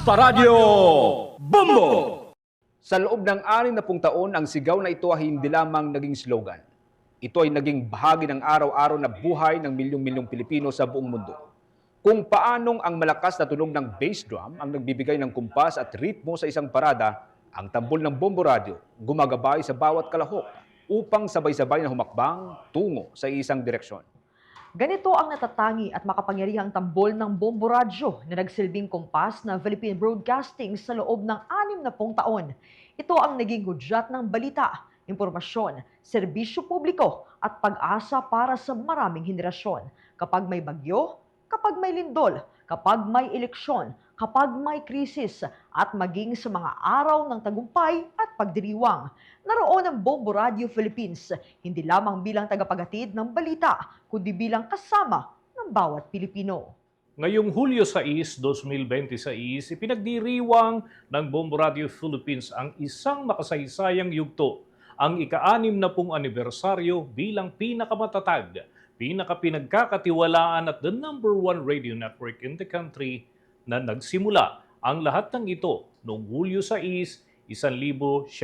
Basta Radio Bumbo! Sa loob ng 60 taon, ang sigaw na ito ay hindi lamang naging slogan. Ito ay naging bahagi ng araw-araw na buhay ng milyong-milyong Pilipino sa buong mundo. Kung paanong ang malakas na tunog ng bass drum ang nagbibigay ng kumpas at ritmo sa isang parada, ang tambol ng Bombo Radio gumagabay sa bawat kalahok upang sabay-sabay na humakbang tungo sa isang direksyon. Ganito ang natatangi at makapangyarihang tambol ng Bombo Radyo na nagsilbing kumpas na Philippine Broadcasting sa loob ng 60 taon. Ito ang naging hudyat ng balita, impormasyon, serbisyo publiko at pag-asa para sa maraming henerasyon. Kapag may bagyo, kapag may lindol, kapag may eleksyon, kapag may krisis, at maging sa mga araw ng tagumpay at pagdiriwang. Naroon ang Bombo Radio Philippines, hindi lamang bilang tagapaghatid ng balita, kundi bilang kasama ng bawat Pilipino. Ngayong Hulyo 6, 2026, ipinagdiriwang ng Bombo Radio Philippines ang isang makasaysayang yugto, ang ika-60 anibersaryo bilang pinakamatatag, pinakapinagkakatiwalaan at the #1 radio network in the country na nagsimula ang lahat ng ito noong Hulyo 6, 1966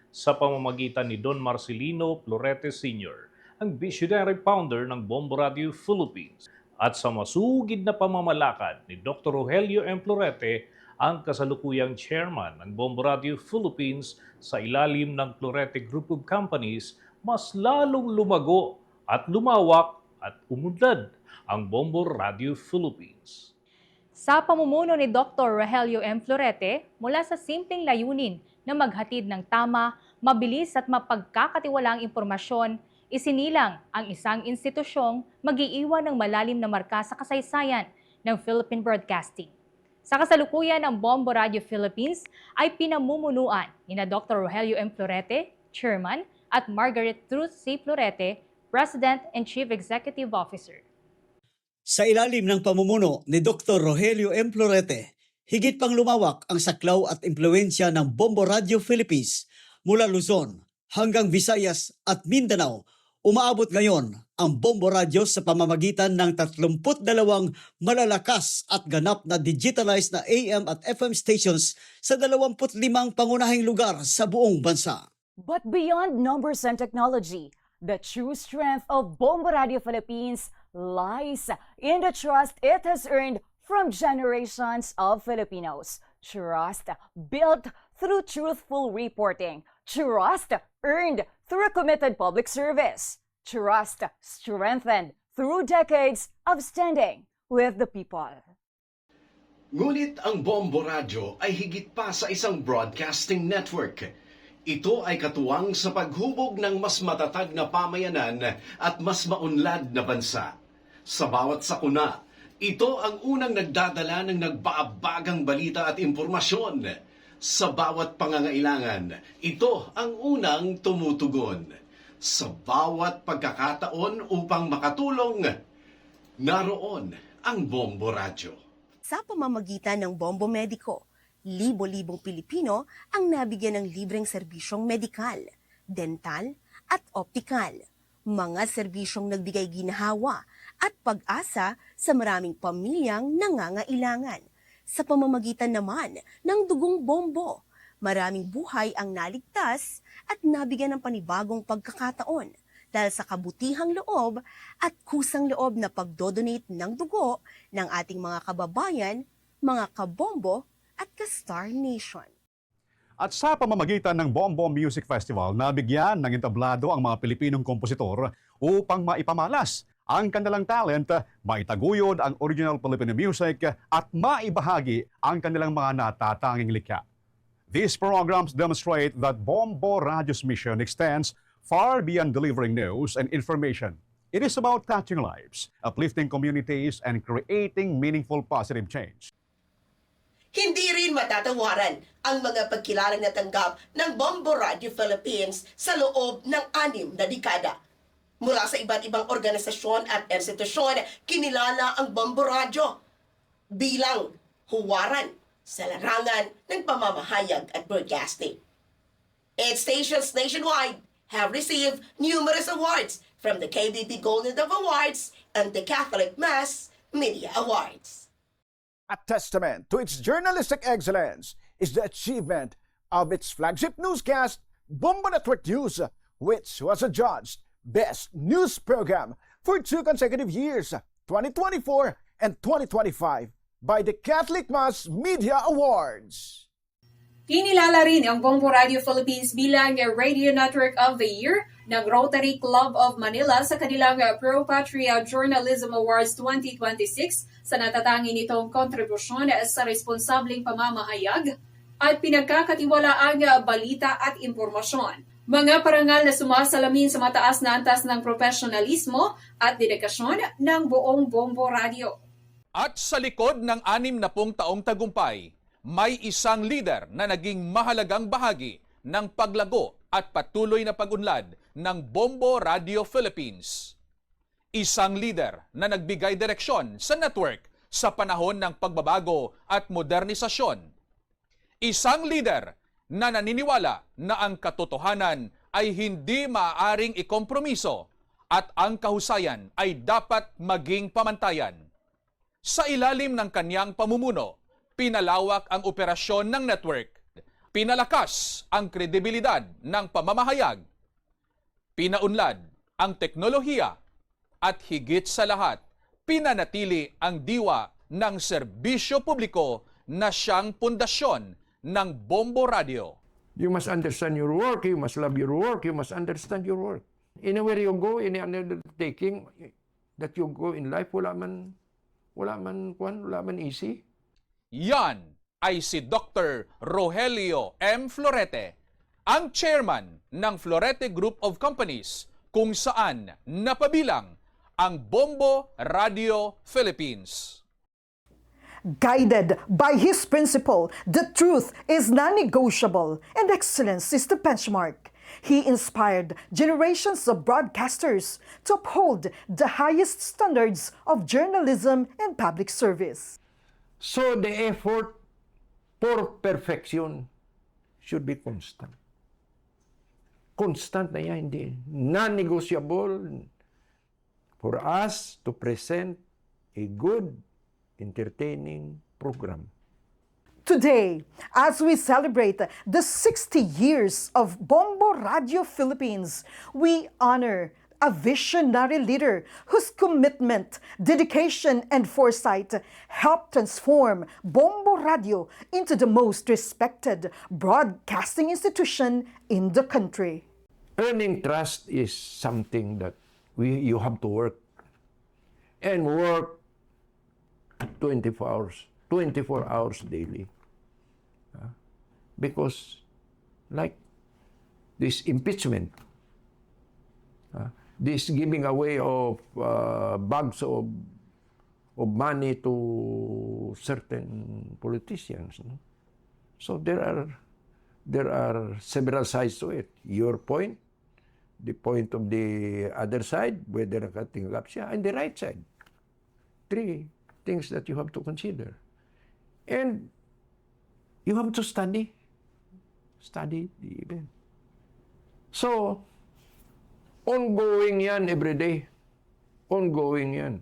sa pamamagitan ni Don Marcelino Florete Sr., ang visionary founder ng Bombo Radio Philippines, at sa masugid na pamamalakad ni Dr. Rogelio M. Florete, ang kasalukuyang chairman ng Bombo Radio Philippines sa ilalim ng Florete Group of Companies, mas lalong lumago at lumawak at umunlad ang Bombo Radio Philippines. Sa pamumuno ni Dr. Rogelio M. Florete, mula sa simpleng layunin na maghatid ng tama, mabilis at mapagkakatiwalaang impormasyon, isinilang ang isang institusyong mag-iiwan ng malalim na marka sa kasaysayan ng Philippine Broadcasting. Sa kasalukuyan, ang Bombo Radio Philippines ay pinamumunuan ni na Dr. Rogelio M. Florete, Chairman, at Margaret Truth C. Florete, President and Chief Executive Officer. Sa ilalim ng pamumuno ni Dr. Rogelio M. Florete, higit pang lumawak ang saklaw at impluensya ng Bombo Radio Philippines mula Luzon hanggang Visayas at Mindanao. Umaabot ngayon ang Bombo Radio sa pamamagitan ng 32 malalakas at ganap na digitalized na AM at FM stations sa 25 pangunahing lugar sa buong bansa. But beyond numbers and technology, the true strength of Bombo Radio Philippines lies in the trust it has earned from generations of Filipinos. Trust built through truthful reporting. Trust earned through committed public service. Trust strengthened through decades of standing with the people. Ngunit ang Bombo Radio ay higit pa sa isang broadcasting network. Ito ay katuwang sa paghubog ng mas matatag na pamayanan at mas maunlad na bansa. Sa bawat sakuna, ito ang unang nagdadala ng nagbaabagang balita at impormasyon. Sa bawat pangangailangan, ito ang unang tumutugon. Sa bawat pagkakataon upang makatulong, naroon ang Bombo Radio. Sa pamamagitan ng Bombo Medico, libo-libong Pilipino ang nabigyan ng libreng serbisyong medikal, dental at optikal. Mga serbisyong nagbigay ginhawa at pag-asa sa maraming pamilyang nangangailangan. Sa pamamagitan naman ng dugong bombo, maraming buhay ang naligtas at nabigyan ng panibagong pagkakataon dahil sa kabutihang loob at kusang loob na pagdodonate ng dugo ng ating mga kababayan, mga kabombo at ka-Star Nation. At sa pamamagitan ng Bombo Music Festival, nabigyan ng entablado ang mga Pilipinong kompositor upang maipamalas ang kanilang talent, maitaguyod ang original Filipino music at maibahagi ang kanilang mga natatanging likha. These programs demonstrate that Bombo Radio's mission extends far beyond delivering news and information. It is about touching lives, uplifting communities, and creating meaningful positive change. Hindi rin matatawaran ang mga pagkilala na tanggap ng Bombo Radio Philippines sa loob ng 6 na dekada. Mula sa iba't ibang organisasyon at institusyon, kinilala ang Bombo Radio bilang huwaran sa larangan ng pamamahayag at broadcasting. Its stations nationwide have received numerous awards from the KBP Golden Dove Awards and the Catholic Mass Media Awards. A testament to its journalistic excellence is the achievement of its flagship newscast, Bombo Network News, which was adjudged Best News Program for 2 consecutive years, 2024 and 2025, by the Catholic Mass Media Awards. Kinilala rin ang Bombo Radio Philippines bilang Radio Network of the Year ng Rotary Club of Manila sa kanilang Pro Patria Journalism Awards 2026 sa natatangi nitong kontribusyon sa responsableng pamamahayag at pinagkakatiwalaang balita at impormasyon. Mga parangal na sumasalamin sa mataas na antas ng profesionalismo at dedikasyon ng buong Bombo Radio. At sa likod ng 60 taong tagumpay, may isang leader na naging mahalagang bahagi ng paglago at patuloy na pag-unlad ng Bombo Radio Philippines. Isang leader na nagbigay direksyon sa network sa panahon ng pagbabago at modernisasyon. Isang leader na naniniwala na ang katotohanan ay hindi maaaring ikompromiso at ang kahusayan ay dapat maging pamantayan. Sa ilalim ng kanyang pamumuno, pinalawak ang operasyon ng network, pinalakas ang kredibilidad ng pamamahayag, pinaunlad ang teknolohiya, at higit sa lahat, pinanatili ang diwa ng serbisyo publiko na siyang pundasyon ng Bombo Radio. You must understand your work, you must love your work, you must understand your work. Anywhere you go, any undertaking that you go in life, wala man easy. Yan ay si Dr. Rogelio M. Florete, ang chairman ng Florete Group of Companies, kung saan napabilang ang Bombo Radio Philippines. Guided by his principle, the truth is non-negotiable and excellence is the benchmark. He inspired generations of broadcasters to uphold the highest standards of journalism and public service. So the effort for perfection should be constant. Constant na yan, hindi. Non-negotiable for us to present a good, entertaining program. Today, as we celebrate the 60 years of Bombo Radio Philippines, we honor a visionary leader whose commitment, dedication, and foresight helped transform Bombo Radio into the most respected broadcasting institution in the country. Earning trust is something that you have to work. And work 24 hours daily. Because like this impeachment, this giving away of bags of money to certain politicians. No? So there are several sides to it. Your point, the point of the other side, whether nakatinggap siya, and the right side. 3 things that you have to consider. And you have to study the event. So, ongoing yan every day. Ongoing yan.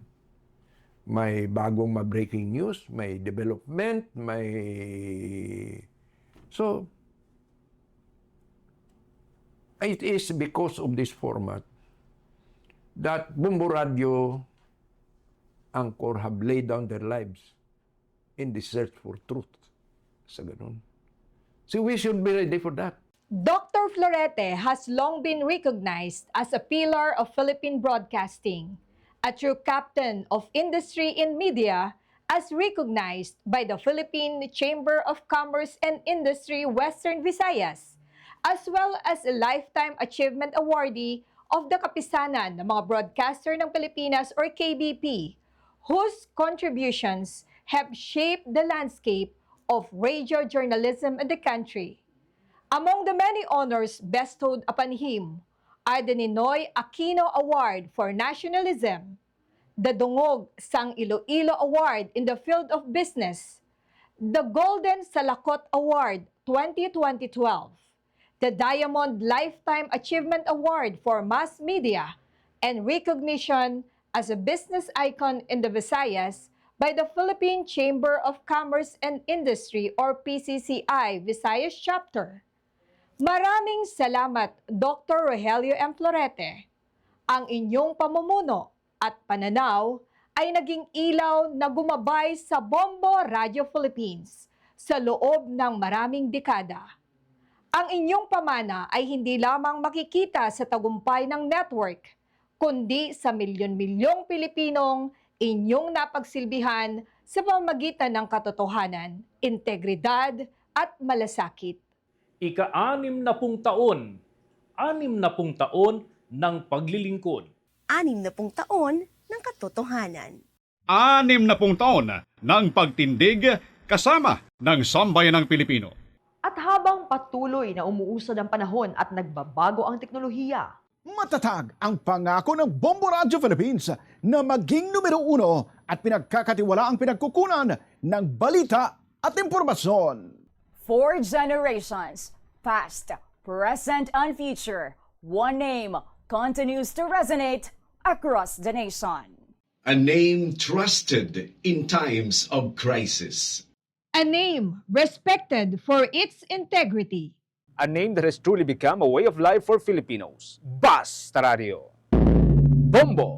May bagong breaking news, may development, So, it is because of this format that Bombo Radio Anchor have laid down their lives in the search for truth. Sa ganun. So we should be ready for that. Dr. Florete has long been recognized as a pillar of Philippine broadcasting, a true captain of industry in media, as recognized by the Philippine Chamber of Commerce and Industry Western Visayas, as well as a Lifetime Achievement Awardee of the Kapisanan ng mga Broadcaster ng Pilipinas or KBP, whose contributions have shaped the landscape of radio journalism in the country. Among the many honors bestowed upon him are the Ninoy Aquino Award for Nationalism, the Dungog Sang Iloilo Award in the field of business, the Golden Salakot Award 2012, the Diamond Lifetime Achievement Award for Mass Media, and recognition as a business icon in the Visayas by the Philippine Chamber of Commerce and Industry or PCCI Visayas Chapter. Maraming salamat, Dr. Rogelio M. Florete. Ang inyong pamumuno at pananaw ay naging ilaw na gumabay sa Bombo Radio Philippines sa loob ng maraming dekada. Ang inyong pamana ay hindi lamang makikita sa tagumpay ng network, kundi sa milyon-milyong Pilipinong inyong napagsilbihan sa pamamagitan ng katotohanan, integridad at malasakit. Ika-60 taon, 60 taon ng paglilingkod. 60 taon ng katotohanan. 60 taon ng pagtindig kasama ng sambayanang Pilipino. At habang patuloy na umuusad ang panahon at nagbabago ang teknolohiya, Matatag ang pangako ng Bombo Radio Philippines na maging numero 1 at pinagkakatiwala ang pinagkukunan ng balita at impormasyon. 4 generations, past, present, and future, one name continues to resonate across the nation. A name trusted in times of crisis. A name respected for its integrity. A name that has truly become a way of life for Filipinos. Basta Radio. Bombo!